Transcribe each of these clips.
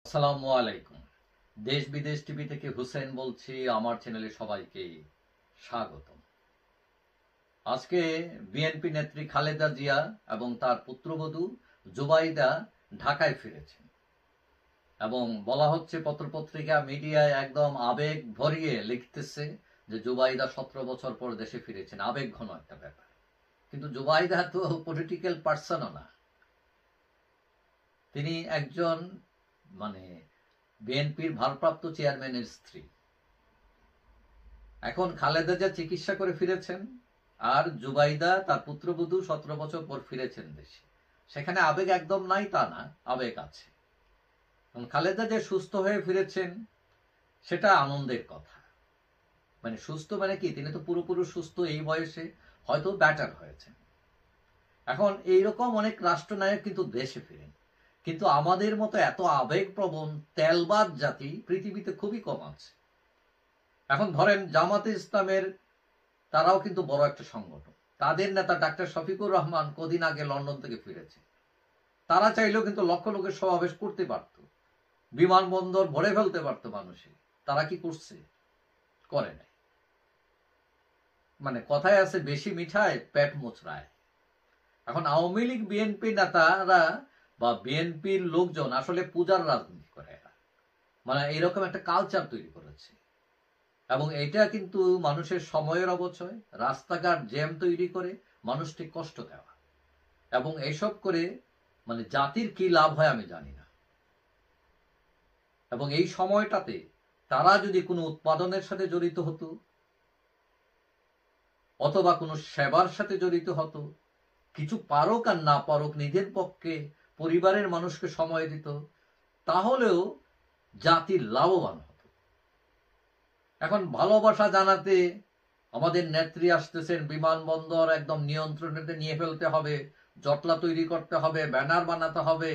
আসসালামু আলাইকুম। দেশ বিদেশ টিভি থেকে হুসেন বলছি। আমার চ্যানেলে সবাইকে স্বাগতম। আজকে বিএনপি নেত্রী খালেদা জিয়া এবং তার পুত্রবধূ জুবাইদা ঢাকায় ফিরেছেন এবং বলা হচ্ছে পত্রপত্রিকা মিডিয়ায় একদম আবেগ ভরিয়ে লিখতেছে যে জুবাইদা 17 বছর পর দেশে ফিরেছেন। আবেগ ঘন একটা ব্যাপার, কিন্তু জুবাইদা তো পলিটিক্যাল পার্সনও না। তিনি একজন মানে বিএনপির ভারপ্রাপ্ত চেয়ারম্যানের স্ত্রী। এখন খালেদা জিয়া চিকিৎসা করে ফিরেছেন, আর জুবাইদা তার পুত্রবধূ 17 বছর পর ফিরেছেন দেশে। সেখানে আবেগ একদম নাই তা না, আবেগ আছে। খালেদা যে সুস্থ হয়ে ফিরেছেন সেটা আনন্দের কথা। মানে সুস্থ মানে কি, তিনি তো পুরোপুরি সুস্থ এই বয়সে, হয়তো ব্যাটার হয়েছেন। এখন এইরকম অনেক রাষ্ট্রনায়ক কিন্তু দেশে ফিরেন, কিন্তু আমাদের মতো এত আবেগপ্রবণ তেলবাদ জাতি পৃথিবীতে খুবই কম আছে। এখন ধরেন জামাতে ইসলামের, তারাও কিন্তু বড় একটা সংগঠন। তাদের নেতা ডাক্তার শফিকুর রহমান কদিন আগে লন্ডন থেকে ফিরেছে। তারা চাইলেও কিন্তু লক্ষ লোকের সমাবেশ করতে পারত, বিমানবন্দর ভরে ফেলতে পারত মানুষে। তারা কি করছে? করে নাই। মানে কথায় আছে, বেশি মিঠায় পেট মোচড়ায়। এখন আওয়ামী লীগ বিএনপি নেতারা বা বিএনপির লোকজন আসলে পূজার রাজনীতি করে। মানে এরকম একটা কালচার তৈরি করেছে, এবং এটা কিন্তু মানুষের সময়ের অবচয়, রাস্তাঘাট জ্যাম তৈরি করে মানুষকে কষ্ট দেওয়া, এবং এসব করে মানে জাতির কি লাভ হয় আমি জানি না। এবং এই সময়টাতে তারা যদি কোনো উৎপাদনের সাথে জড়িত হতো অথবা কোনো সেবার সাথে জড়িত হতো, কিছু পারুক আর না পারুক নিজের পক্ষে পরিবারের মানুষকে সময় দিত, তাহলেও জাতির লাভবান হতো। এখন ভালোবাসা জানাতে আমাদের নেত্রী আসতেছেন, বিমানবন্দর একদম নিয়ন্ত্রণে নিয়ে ফেলতে হবে, জটলা তৈরি করতে হবে, ব্যানার বানাতে হবে,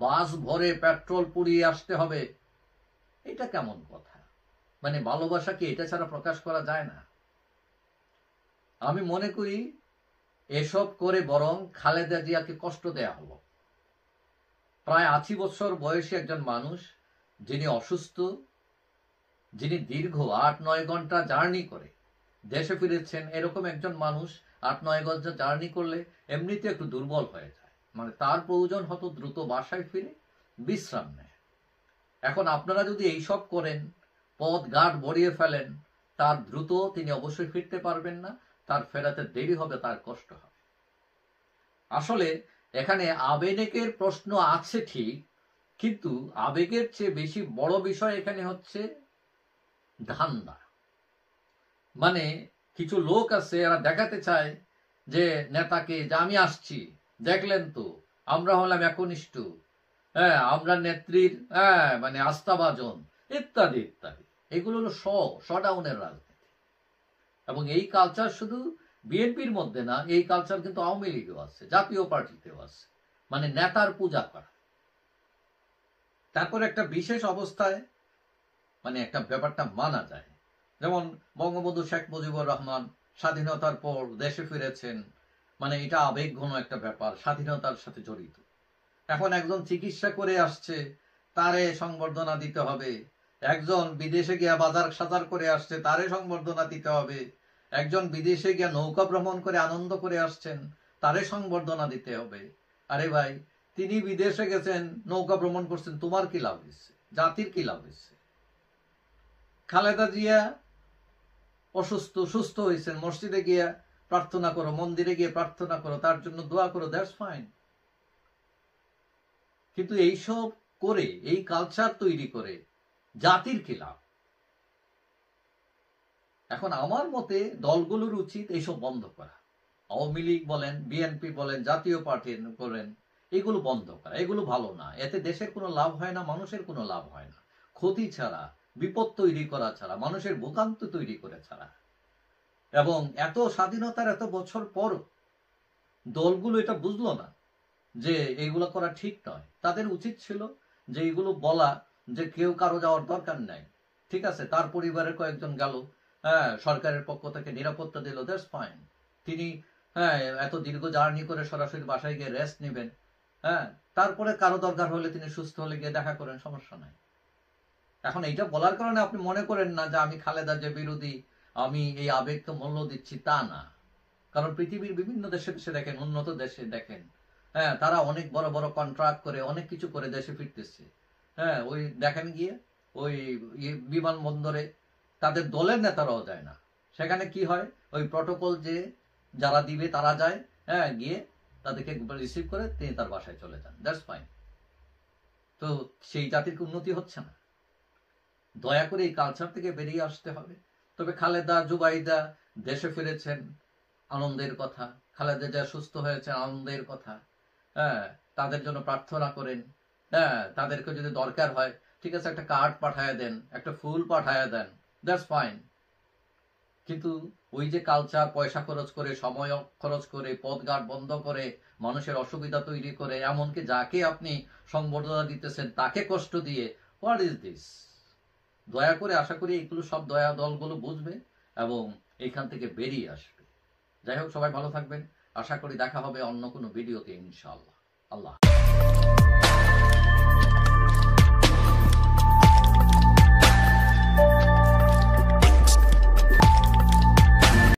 বাস ভরে পেট্রোল পুড়িয়ে আসতে হবে। এটা কেমন কথা? মানে ভালোবাসা কি এটা ছাড়া প্রকাশ করা যায় না? আমি মনে করি এসব করে বরং খালেদা জিয়াকে কষ্ট দেয়া হলো। প্রায় 80 বছর বয়সী একজন মানুষ, যিনি অসুস্থ, যিনি দীর্ঘ 8-9 ঘন্টা জার্নি করে দেশে ফিরেছেন। এরকম একজন মানুষ 8-9 ঘন্টা জার্নি করলে এমনিতে একটু দুর্বল হয়ে যায়। মানে তার প্রয়োজন হতো দ্রুত বাসায় ফিরে বিশ্রাম নেয়। এখন আপনারা যদি এইসব করেন, পথ ঘাট ভরিয়ে ফেলেন, তার দ্রুত তিনি অবশ্যই ফিরতে পারবেন না। তার ফেরাতে দেরি হবে, তার কষ্ট হবে। আসলে এখানে আবেগের প্রশ্ন আছে ঠিক, কিন্তু আবেগের চেয়ে বেশি বড় বিষয় এখানে হচ্ছে ধান্দা। মানে কিছু লোক আছে, এরা দেখাতে চায় যে নেতাকে, যে আমি আসছি, দেখলেন তো আমরা হলাম একনিষ্ঠ, হ্যাঁ আমরা নেত্রীর মানে আস্থাভাজন, ইত্যাদি ইত্যাদি। এগুলো হলো শডাউনের রাজনীতি। এবং এই কালচার শুধু বিএনপির মধ্যে না, এই কালচার কিন্তু আওয়ামী লীগেও আছে, জাতীয় পার্টিতেও আছে। মানে নেতার পূজা করা। তারপর একটা বিশেষ অবস্থায় মানে একটা ব্যাপারটা মানা যায়, যেমন বঙ্গবন্ধু শেখ মুজিবুর রহমান স্বাধীনতার পর দেশে ফিরেছেন। মানে এটা আবেগঘন একটা ব্যাপার, স্বাধীনতার সাথে জড়িত। এখন একজন চিকিৎসা করে আসছে, তারে সংবর্ধনা দিতে হবে। একজন বিদেশে গিয়া বাজার সাজার করে আসছে, তারে সংবর্ধনা দিতে হবে। একজন বিদেশে গিয়া নৌকা ভ্রমণ করে আনন্দ করে আসছেন, তারে সংবর্ধনা দিতে হবে। আরে ভাই, তিনি বিদেশে গেছেন, নৌকা ভ্রমণ করছেন, তোমার কি লাভ হয়েছে? জাতির কি লাভ হয়েছে? খালেদা জিয়া অসুস্থ, সুস্থ হয়েছেন, মসজিদে গিয়া প্রার্থনা করো, মন্দিরে গিয়ে প্রার্থনা করো, তার জন্য দোয়া করো, দ্যাটস ফাইন। কিন্তু এইসব করে, এই কালচার তৈরি করে জাতির কি লাভ? এখন আমার মতে দলগুলোর উচিত এইসব বন্ধ করা। আওয়ামী লীগ বলেন, বিএনপি বলেন, জাতীয় পার্টি বলেন, এগুলো বন্ধ করা। এগুলো ভালো না। এতে দেশের কোনো লাভ হয় না, মানুষের কোনো লাভ হয় না। ক্ষতি ছাড়া, বিপদ তৈরি করা ছাড়া, মানুষের ভোগান্তি তৈরি করে ছাড়া। এবং এত স্বাধীনতার এত বছর পর দলগুলো এটা বুঝলো না যে এইগুলো করা ঠিক নয়। তাদের উচিত ছিল যে এইগুলো বলা, যে কেউ কারো যাওয়ার দরকার নাই, ঠিক আছে, তার পরিবারের কয়েকজন গেল, হ্যাঁ সরকারের পক্ষ থেকে নিরাপত্তা দিল, দ্যাটস ফাইন। তিনি এত দীর্ঘ জার্নি করে সরাসরি বাসায় গিয়ে রেস্ট নেবেন, হ্যাঁ তারপরে কারো দরকার হলে তিনি সুস্থ হলে গিয়ে দেখা করেন, সমস্যা নাই। এখন এইটা বলার কারণে আপনি মনে করেন না যে আমি খালেদা যে বিরোধী, আমি এই আবেগকে মূল্য দিচ্ছি, তা না। কারণ পৃথিবীর বিভিন্ন দেশে দেশে দেখেন, উন্নত দেশে দেখেন, হ্যাঁ, তারা অনেক বড় বড় কন্ট্রাক্ট করে অনেক কিছু করে দেশে ফিরতেছে। হ্যাঁ, ওই দেখেন গিয়ে ওই বিমানবন্দরে তাদের দলের নেতারাও যায় না, সেখানে কি হয়, ওই প্রটোকল যে যারা দিবে তারা যায়, হ্যাঁ, গিয়ে তাদেরকে রিসিভ করে তিনি তার বাসায় চলে যান, দ্যাটস ফাইন। তো সেই জাতির উন্নতি হচ্ছে না। দয়া করে এই কালচার থেকে বেরিয়ে আসতে হবে। তবে খালেদা জুবাইদা দেশে ফিরেছেন, আনন্দের কথা। খালেদা যা সুস্থ হয়েছে, আনন্দের কথা। হ্যাঁ, তাদের জন্য প্রার্থনা করেন। হ্যাঁ, তাদেরকে যদি দরকার হয়, ঠিক আছে, একটা কার্ড পাঠায় দেন, একটা ফুল পাঠায় দেন, দ্যাটস ফাইন। কিন্তু ওই যে কালচার, পয়সা খরচ করে, সময় খরচ করে, পথঘাট বন্ধ করে, মানুষের অসুবিধা তৈরি করে, এমনকি যাকে আপনি সংবর্ধনা দিতেছেন তাকে কষ্ট দিয়ে, হোয়াট ইজ দিস? দয়া করে আশা করি এগুলো সব দয়া দলগুলো বুঝবে এবং এখান থেকে বেরিয়ে আসবে। যাই হোক, সবাই ভালো থাকবেন। আশা করি দেখা হবে অন্য কোনো ভিডিওতে, ইনশাআল্লাহ। আল্লাহ।